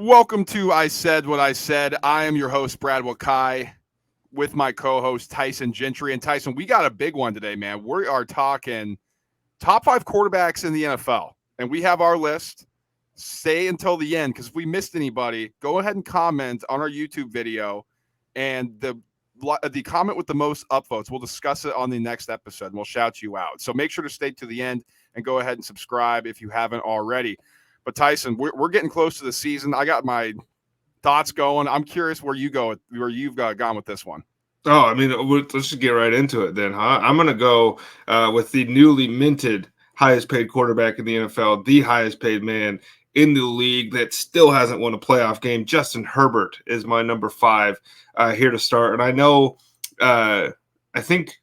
Welcome to I Said What I Said. I am your host, Brad Wakai, with my co-host, Tyson Gentry. And Tyson, we got a big one today, man. We are talking top 5 quarterbacks in the NFL. And we have our list. Stay until the end, because if we missed anybody, go ahead and comment on our YouTube video. And the comment with the most upvotes, we'll discuss it on the next episode, and we'll shout you out. So make sure to stay to the end and go ahead and subscribe if you haven't already. But Tyson, we're getting close to the season. I got my thoughts going. I'm curious where you've gone with this one. Oh, I mean, let's just get right into it then, huh? I'm going to go with the newly minted highest paid quarterback in the NFL, the highest paid man in the league that still hasn't won a playoff game. Justin Herbert is my number 5 here to start. And I know, I think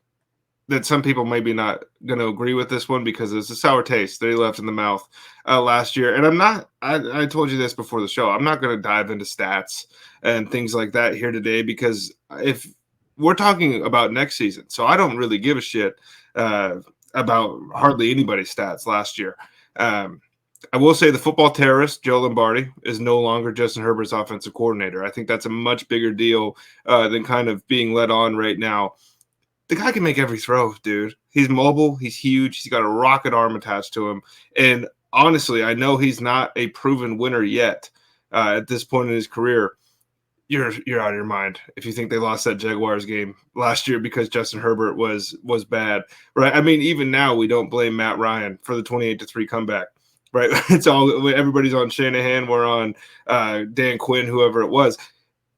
that some people maybe not going to agree with this one because it's a sour taste that he left in the mouth last year. And I told you this before the show, I'm not going to dive into stats and things like that here today because if we're talking about next season, so I don't really give a shit about hardly anybody's stats last year. I will say the football terrorist, Joe Lombardi, is no longer Justin Herbert's offensive coordinator. I think that's a much bigger deal than kind of being led on right now. The guy can make every throw, dude. He's mobile. He's huge. He's got a rocket arm attached to him. And honestly, I know he's not a proven winner yet at this point in his career. You're out of your mind if you think they lost that Jaguars game last year because Justin Herbert was bad, right? I mean, even now we don't blame Matt Ryan for the 28-3 comeback, right? It's all everybody's on Shanahan. We're on Dan Quinn, whoever it was.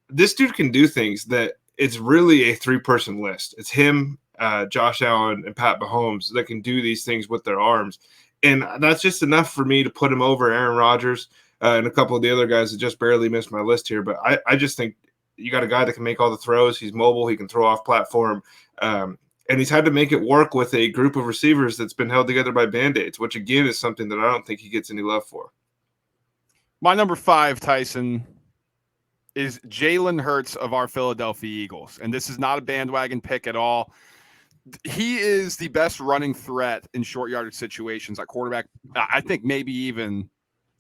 This dude can do things that it's really a 3-person list. It's him, Josh Allen, and Pat Mahomes that can do these things with their arms. And that's just enough for me to put him over Aaron Rodgers and a couple of the other guys that just barely missed my list here. But I just think you got a guy that can make all the throws. He's mobile. He can throw off platform. And he's had to make it work with a group of receivers that's been held together by Band-Aids, which, again, is something that I don't think he gets any love for. My number 5, Tyson, is Jalen Hurts of our Philadelphia Eagles. And this is not a bandwagon pick at all. He is the best running threat in short yardage situations at quarterback. I think maybe even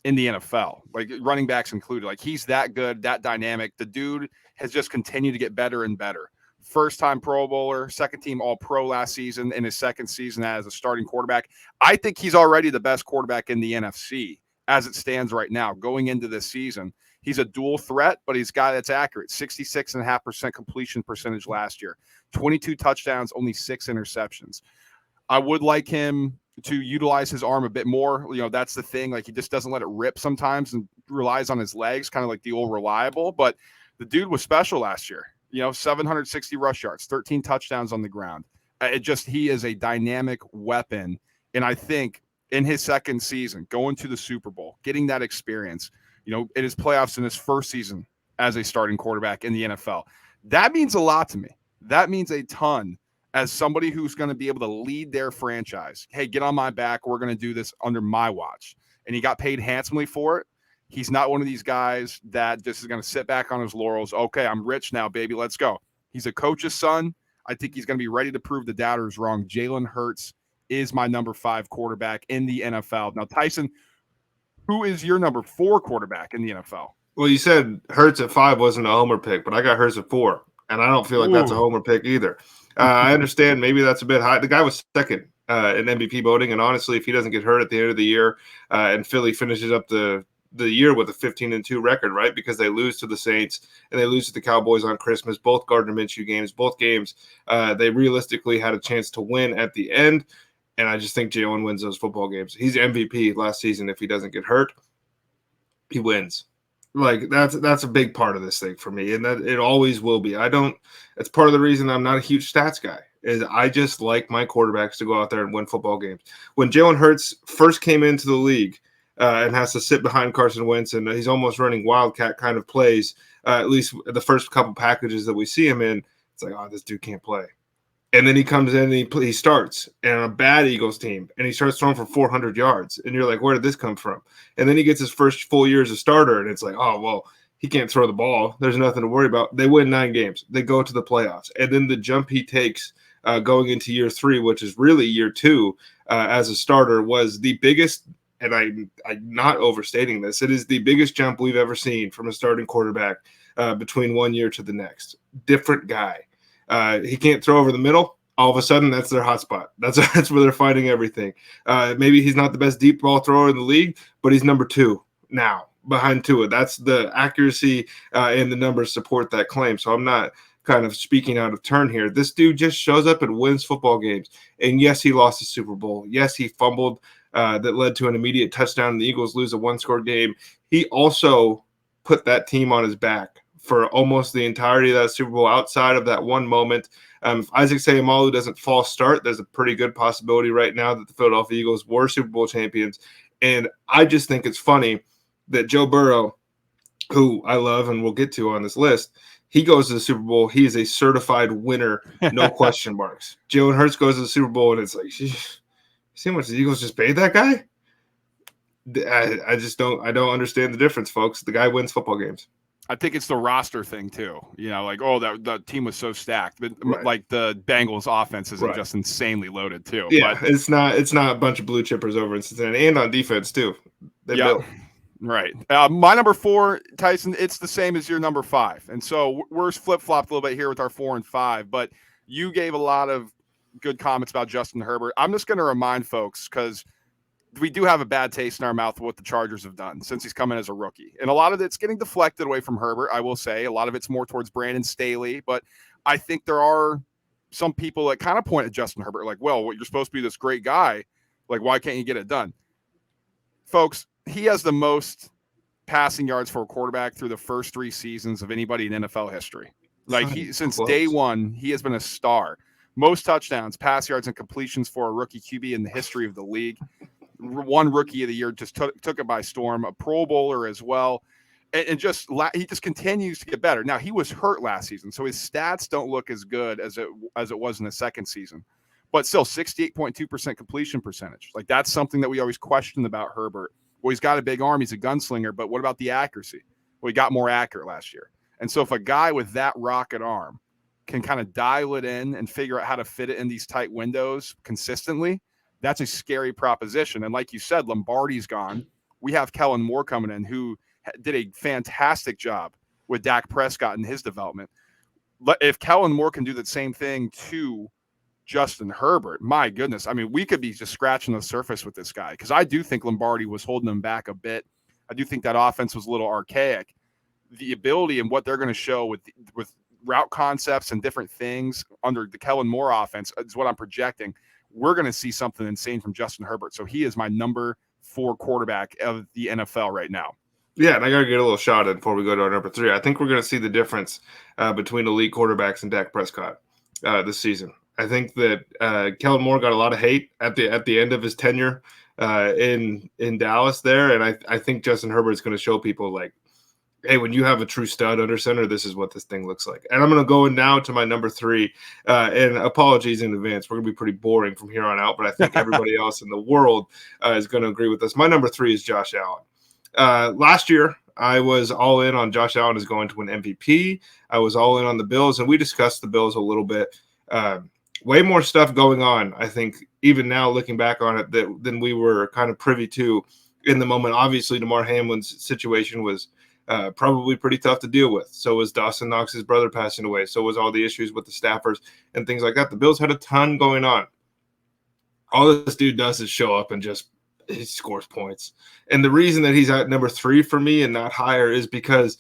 in the NFL, like running backs included. Like he's that good, that dynamic. The dude has just continued to get better and better. First time Pro Bowler, second team All Pro last season, in his second season as a starting quarterback. I think he's already the best quarterback in the NFC as it stands right now going into this season. He's a dual threat, but he's a guy that's accurate. 66.5% completion percentage last year. 22 touchdowns, only 6 interceptions. I would like him to utilize his arm a bit more. You know, that's the thing. Like he just doesn't let it rip sometimes and relies on his legs, kind of like the old reliable. But the dude was special last year. You know, 760 rush yards, 13 touchdowns on the ground. He is a dynamic weapon. And I think in his second season, going to the Super Bowl, getting that experience, you know, in his playoffs in his first season as a starting quarterback in the NFL, that means a lot to me. That means a ton as somebody who's going to be able to lead their franchise. Hey, get on my back. We're going to do this under my watch. And he got paid handsomely for it. He's not one of these guys that just is going to sit back on his laurels. Okay, I'm rich now, baby. Let's go. He's a coach's son. I think he's going to be ready to prove the doubters wrong. Jalen Hurts is my number 5 quarterback in the NFL. Now, Tyson, who is your number 4 quarterback in the NFL? Well, you said Hurts at 5 wasn't a homer pick, but I got Hurts at 4, and I don't feel like that's a homer pick either. I understand maybe that's a bit high. The guy was second in MVP voting, and honestly, if he doesn't get hurt at the end of the year and Philly finishes up the year with a 15-2 record, right, because they lose to the Saints and they lose to the Cowboys on Christmas, both Gardner Minshew games, both games, they realistically had a chance to win at the end, and I just think Jalen wins those football games. He's MVP last season. If he doesn't get hurt, he wins. Like that's a big part of this thing for me, and that it always will be. It's part of the reason I'm not a huge stats guy. Is I just like my quarterbacks to go out there and win football games. When Jalen Hurts first came into the league and has to sit behind Carson Wentz, and he's almost running wildcat kind of plays, at least the first couple packages that we see him in, it's like, oh, this dude can't play. And then he comes in and he starts on a bad Eagles team, and he starts throwing for 400 yards. And you're like, where did this come from? And then he gets his first full year as a starter, and it's like, oh, well, he can't throw the ball. There's nothing to worry about. They win 9 games. They go to the playoffs. And then the jump he takes going into year 3, which is really year 2 as a starter, was the biggest and I'm not overstating this, it is the biggest jump we've ever seen from a starting quarterback between 1 year to the next. Different guy. He can't throw over the middle. All of a sudden, that's their hotspot. That's where they're fighting everything. Maybe he's not the best deep ball thrower in the league, but he's number 2 now behind Tua. That's the accuracy and the numbers support that claim. So I'm not kind of speaking out of turn here. This dude just shows up and wins football games. And yes, he lost the Super Bowl. Yes, he fumbled that led to an immediate touchdown and the Eagles lose a 1-score game. He also put that team on his back for almost the entirety of that Super Bowl outside of that one moment. If Isaac Seumalo doesn't false start, there's a pretty good possibility right now that the Philadelphia Eagles were Super Bowl champions. And I just think it's funny that Joe Burrow, who I love and we'll get to on this list, he goes to the Super Bowl. He is a certified winner, no question marks. Jalen Hurts goes to the Super Bowl, and it's like, see how much the Eagles just paid that guy? I just don't understand the difference, folks. The guy wins football games. I think it's the roster thing too. You know, like, oh, that team was so stacked, but Right. like the Bengals offense isn't Right. just insanely loaded too. Yeah, but, it's not a bunch of blue chippers over in Cincinnati, and on defense too. They built. Right. My number 4, Tyson, it's the same as your number 5. And so we're flip-flopped a little bit here with our 4 and 5, but you gave a lot of good comments about Justin Herbert. I'm just going to remind folks, because we do have a bad taste in our mouth of what the Chargers have done since he's come in as a rookie. And a lot of it's getting deflected away from Herbert, I will say. A lot of it's more towards Brandon Staley. But I think there are some people that kind of point at Justin Herbert like, well, you're supposed to be this great guy. Like, why can't you get it done? Folks, he has the most passing yards for a quarterback through the first 3 seasons of anybody in NFL history. Like, since day one, he has been a star. Most touchdowns, pass yards, and completions for a rookie QB in the history of the league. One rookie of the year, just took it by storm. A Pro Bowler as well. And he just continues to get better. Now, he was hurt last season, so his stats don't look as good as it was in the second season. But still, 68.2% completion percentage. Like, that's something that we always questioned about Herbert. Well, he's got a big arm. He's a gunslinger. But what about the accuracy? Well, he got more accurate last year. And so if a guy with that rocket arm can kind of dial it in and figure out how to fit it in these tight windows consistently, that's a scary proposition. And like you said, Lombardi's gone. We have Kellen Moore coming in, who did a fantastic job with Dak Prescott in his development. If Kellen Moore can do the same thing to Justin Herbert, my goodness. I mean, we could be just scratching the surface with this guy, because I do think Lombardi was holding him back a bit. I do think that offense was a little archaic. The ability and what they're going to show with route concepts and different things under the Kellen Moore offense is what I'm projecting. We're going to see something insane from Justin Herbert. So he is my number 4 quarterback of the NFL right now. Yeah, and I got to get a little shot in before we go to our number 3. I think we're going to see the difference between elite quarterbacks and Dak Prescott this season. I think that Kellen Moore got a lot of hate at the end of his tenure in Dallas there, and I think Justin Herbert is going to show people, like, hey, when you have a true stud under center, this is what this thing looks like. And I'm going to go now to my number 3, and apologies in advance. We're going to be pretty boring from here on out, but I think everybody else in the world is going to agree with us. My number 3 is Josh Allen. Last year, I was all in on Josh Allen is going to win MVP. I was all in on the Bills, and we discussed the Bills a little bit. Way more stuff going on, I think, even now looking back on it, than we were kind of privy to in the moment. Obviously, Damar Hamlin's situation was probably pretty tough to deal with. So was Dawson Knox's brother passing away. So was all the issues with the staffers and things like that. The Bills had a ton going on. All this dude does is show up and he scores points. And the reason that he's at number 3 for me and not higher is because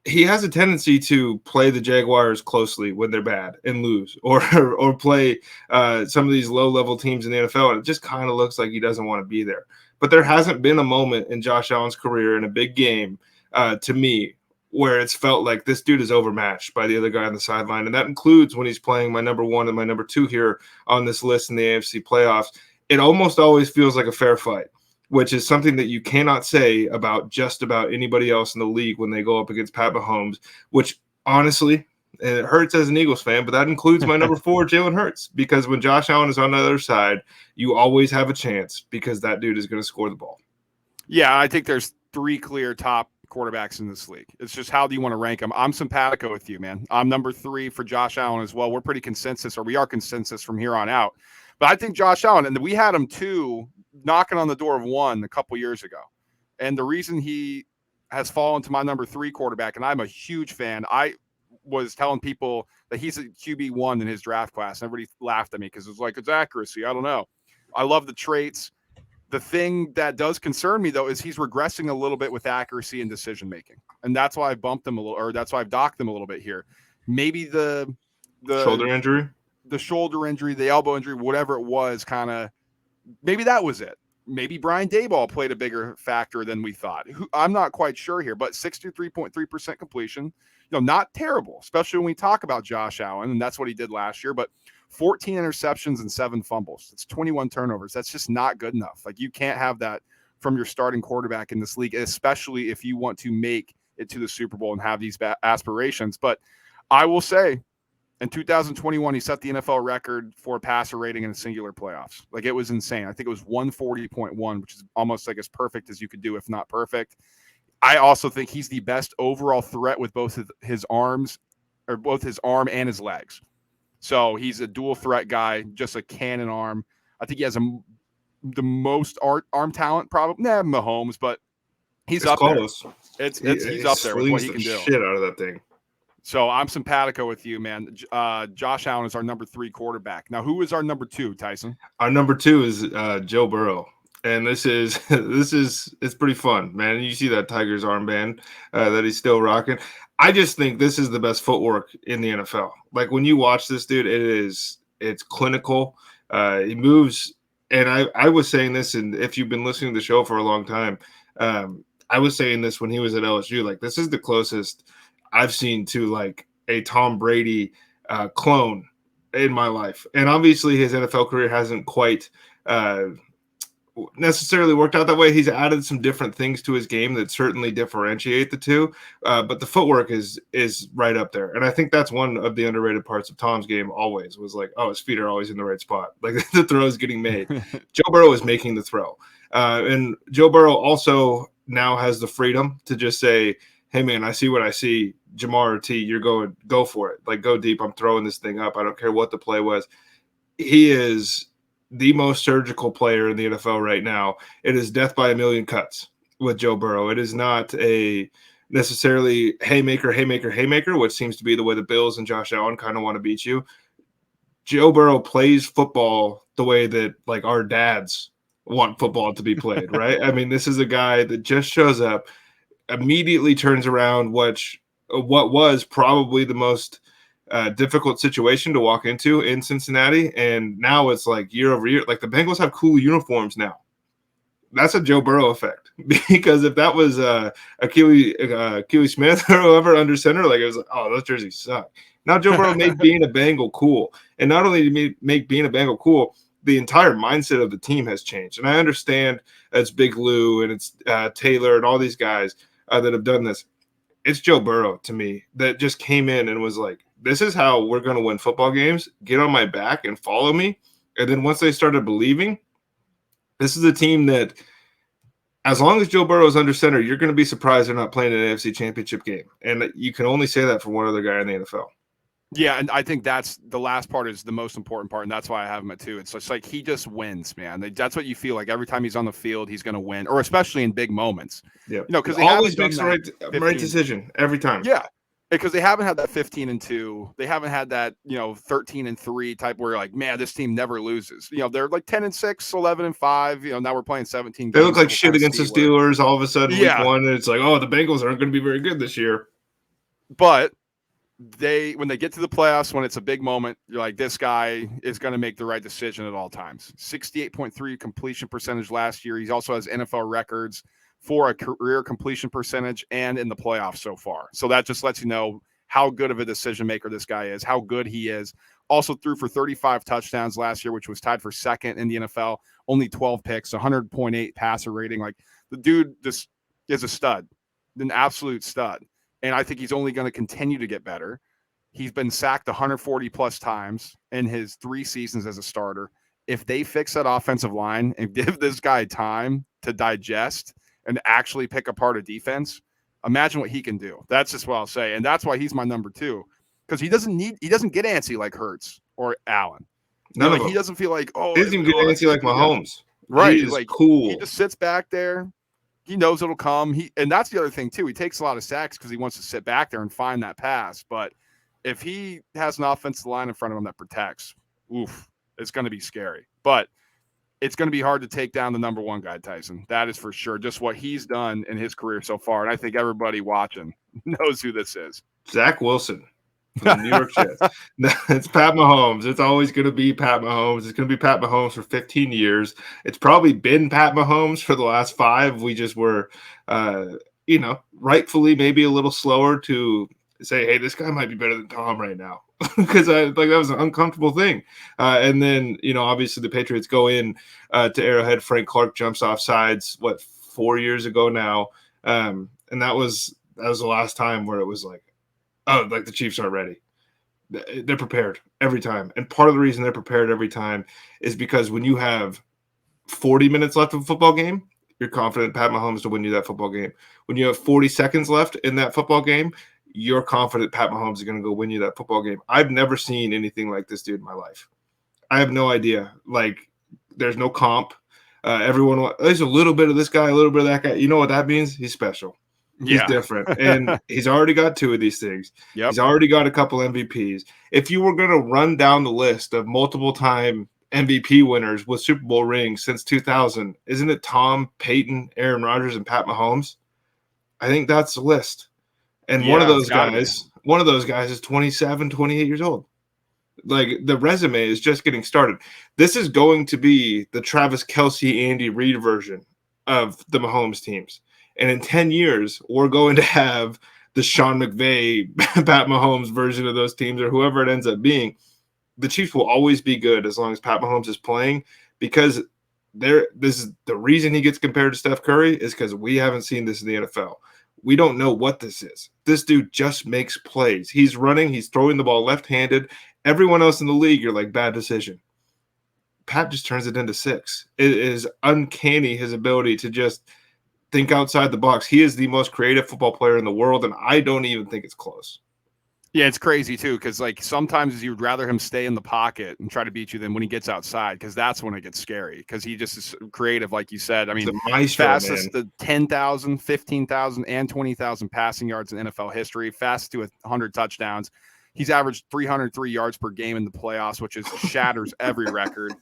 he has a tendency to play the Jaguars closely when they're bad and lose, or play some of these low-level teams in the NFL, and it just kind of looks like he doesn't want to be there. But there hasn't been a moment in Josh Allen's career in a big game, to me, where it's felt like this dude is overmatched by the other guy on the sideline, and that includes when he's playing my number 1 and my number 2 here on this list in the AFC playoffs. It almost always feels like a fair fight, which is something that you cannot say about just about anybody else in the league when they go up against Pat Mahomes, which honestly, and it hurts as an Eagles fan, but that includes my number 4, Jalen Hurts, because when Josh Allen is on the other side, you always have a chance because that dude is going to score the ball. Yeah, I think there's 3 clear top quarterbacks in this league. It's just, how do you want to rank them? I'm simpatico with you, man. I'm number 3 for Josh Allen as well. We're pretty consensus, or we are consensus from here on out. But I think Josh Allen, and we had him too, knocking on the door of 1 a couple years ago. And the reason he has fallen to my number 3 quarterback, and I'm a huge fan. I was telling people that he's a QB1 in his draft class, and everybody laughed at me because it was like, it's accuracy. I don't know. I love the traits. The thing that does concern me, though, is he's regressing a little bit with accuracy and decision making, and that's why I bumped him a little, or that's why I've docked him a little bit here. Maybe the shoulder injury, the elbow injury, whatever it was, kind of maybe that was it. Maybe Brian Daboll played a bigger factor than we thought. I'm not quite sure here, but 63.3% completion, not terrible, especially when we talk about Josh Allen, and that's what he did last year. But 14 interceptions and 7 fumbles. It's 21 turnovers. That's just not good enough. Like, you can't have that from your starting quarterback in this league, especially if you want to make it to the Super Bowl and have these aspirations. But I will say, in 2021, he set the NFL record for passer rating in a singular playoffs. Like, it was insane. I think it was 140.1, which is almost like as perfect as you could do, if not perfect. I also think he's the best overall threat with both his arms, or both his arm and his legs. So he's a dual threat guy, just a cannon arm. I think he has the most arm talent, probably. Mahomes, but he's up close. There. He's up there with what he can do. Shit out of that thing. So I'm simpatico with you, man. Josh Allen is our number 3 quarterback. Now, who is our number 2, Tyson? Our number 2 is Joe Burrow. And this is it's pretty fun, man. You see that Tigers armband that he's still rocking. I just think this is the best footwork in the NFL. Like, when you watch this dude, it's clinical. He moves, and I was saying this, and if you've been listening to the show for a long time, I was saying this when he was at LSU. Like, this is the closest I've seen to like a Tom Brady clone in my life. And obviously his NFL career hasn't quite necessarily worked out that way. He's added some different things to his game that certainly differentiate the two, but the footwork is right up there. And I think that's one of the underrated parts of Tom's game always, was like, oh, his feet are always in the right spot. Like, the throw is getting made. Joe Burrow is making the throw. And Joe Burrow also now has the freedom to just say, hey, man, I see what I see. Jamar or T, you're go for it. Like, go deep. I'm throwing this thing up. I don't care what the play was. He is the most surgical player in the NFL right now. It is death by a million cuts with Joe Burrow. It is not a necessarily haymaker, which seems to be the way the Bills and Josh Allen kind of want to beat you. Joe Burrow plays football the way that, like, our dads want football to be played, right? I mean, this is a guy that just shows up, immediately turns around what was probably the most difficult situation to walk into in Cincinnati, and now it's like year over year. Like, the Bengals have cool uniforms now. That's a Joe Burrow effect, because if that was Keely Smith or whoever under center, like, it was like, oh, those jerseys suck. Now Joe Burrow made being a Bengal cool, and not only did he make being a Bengal cool, the entire mindset of the team has changed. And I understand it's Big Lou and it's Taylor and all these guys that have done this. It's Joe Burrow, to me, that just came in and was like, this is how we're going to win football games. Get on my back and follow me. And then once they started believing, this is a team that, as long as Joe Burrow is under center, you're going to be surprised they're not playing an AFC championship game. And you can only say that for one other guy in the NFL. Yeah, and I think that's the last part is the most important part, and that's why I have him at 2. It's just like he just wins, man. That's what you feel like every time he's on the field, he's going to win, or especially in big moments. Yeah, because he always makes the right decision every time. Yeah, because they haven't had that 15-2. They haven't had that 13-3 type where you're like, man, this team never loses. They're like 10-6, 11-5. Now we're playing 17. They look like shit against the Steelers all of a sudden. Week 1, and it's like, oh, the Bengals aren't going to be very good this year. But when they get to the playoffs, when it's a big moment, you're like, this guy is going to make the right decision at all times. 68.3 completion percentage last year. He also has NFL records for a career completion percentage and in the playoffs so far. So that just lets you know how good of a decision maker this guy is, how good he is. Also threw for 35 touchdowns last year, which was tied for second in the NFL. Only 12 picks, 100.8 passer rating. Like, the dude just is a stud, an absolute stud. And I think he's only going to continue to get better. He's been sacked 140 plus times in his 3 seasons as a starter. If they fix that offensive line and give this guy time to digest and actually pick apart a defense, imagine what he can do. That's just what I'll say. And that's why he's my number 2, because he doesn't get antsy like Hurts or Allen. He doesn't feel like, he doesn't even get antsy like Mahomes. Right. He's Like he cool. just sits back there. He knows it'll come. And that's the other thing too. He takes a lot of sacks because he wants to sit back there and find that pass. But if he has an offensive line in front of him that protects, oof, it's going to be scary. But it's going to be hard to take down the number one guy, Tyson. That is for sure. Just what he's done in his career so far. And I think everybody watching knows who this is. Zach Wilson from the New York Jets. It's Pat Mahomes. It's always going to be Pat Mahomes. It's going to be Pat Mahomes for 15 years. It's probably been Pat Mahomes for the last 5. We just were, rightfully maybe a little slower to say, hey, this guy might be better than Tom right now. Because that was an uncomfortable thing. And then, obviously the Patriots go in to Arrowhead. Frank Clark jumps off sides, 4 years ago now. And that was the last time where it was like, oh, like the Chiefs aren't ready. They're prepared every time. And part of the reason they're prepared every time is because when you have 40 minutes left of a football game, you're confident Pat Mahomes to win you that football game. When you have 40 seconds left in that football game, you're confident Pat Mahomes is going to go win you that football game. I've never seen anything like this dude in my life. I have no idea. Like, there's no comp. Everyone, there's a little bit of this guy, a little bit of that guy. You know what that means? He's special. He's different. And he's already got 2 of these things. Yep. He's already got a couple MVPs. If you were going to run down the list of multiple-time MVP winners with Super Bowl rings since 2000, isn't it Tom, Peyton, Aaron Rodgers, and Pat Mahomes? I think that's the list. And one of those guys is 27, 28 years old. Like, the resume is just getting started. This is going to be the Travis Kelce, Andy Reid version of the Mahomes teams. And in 10 years, we're going to have the Sean McVay, Pat Mahomes version of those teams, or whoever it ends up being. The Chiefs will always be good as long as Pat Mahomes is playing, because this is the reason he gets compared to Steph Curry is because we haven't seen this in the NFL. We don't know what this is. This dude just makes plays. He's running. He's throwing the ball left-handed. Everyone else in the league, you're like, bad decision. Pat just turns it into 6. It is uncanny, his ability to just think outside the box. He is the most creative football player in the world, and I don't even think it's close. Yeah, it's crazy too, because like sometimes you'd rather him stay in the pocket and try to beat you than when he gets outside, because that's when it gets scary, because he just is creative, like you said. I mean, fastest to 10,000, 15,000, and 20,000 passing yards in NFL history, fastest to 100 touchdowns. He's averaged 303 yards per game in the playoffs, which is shatters every record.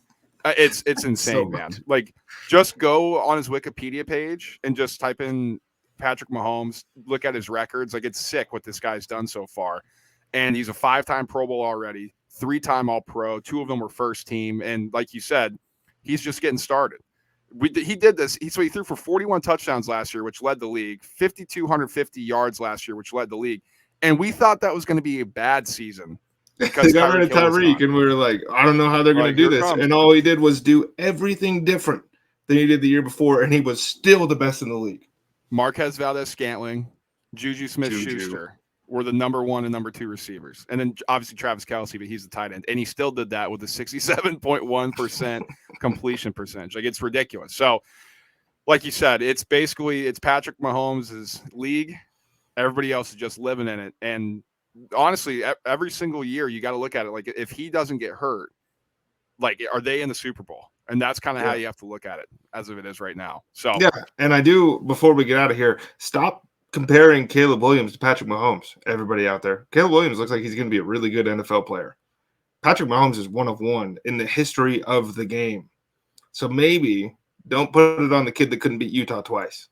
It's insane, man. Like, just go on his Wikipedia page and just type in Patrick Mahomes, look at his records. Like, it's sick what this guy's done so far. And he's a 5-time Pro Bowl already, 3-time All-Pro. 2 of them were first team. And like you said, he's just getting started. He did this. He threw for 41 touchdowns last year, which led the league, 5,250 yards last year, which led the league. And we thought that was going to be a bad season. They got rid of Tyreek, and we were like, I don't know how they're going to do this. And all he did was do everything different than he did the year before, and he was still the best in the league. Marquez Valdez-Scantling, Juju Smith-Schuster were the number 1 and number 2 receivers. And then obviously Travis Kelce, but he's the tight end. And he still did that with a 67.1% completion percentage. Like, it's ridiculous. So, like you said, it's Patrick Mahomes' league. Everybody else is just living in it. And honestly, every single year you got to look at it like, if he doesn't get hurt, like, are they in the Super Bowl? And that's kind of how you have to look at it as of it is right now. So yeah, and I do, before we get out of here, stop comparing Caleb Williams to Patrick Mahomes. Everybody out there, Caleb Williams looks like he's going to be a really good NFL player. Patrick Mahomes is one of one in the history of the game. So maybe don't put it on the kid that couldn't beat Utah twice.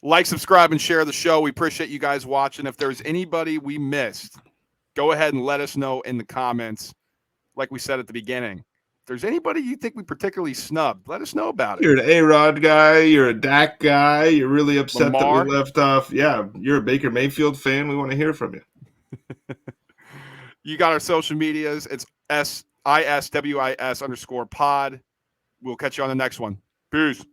Like, subscribe, and share the show. We appreciate you guys watching. If there's anybody we missed, go ahead and let us know in the comments. Like we said at the beginning, if there's anybody you think we particularly snubbed, let us know about it. You're an A-Rod guy. You're a Dak guy. You're really upset that we left off. Yeah, you're a Baker Mayfield fan. We want to hear from you. You got our social medias. It's SISWIS_pod. We'll catch you on the next one. Peace.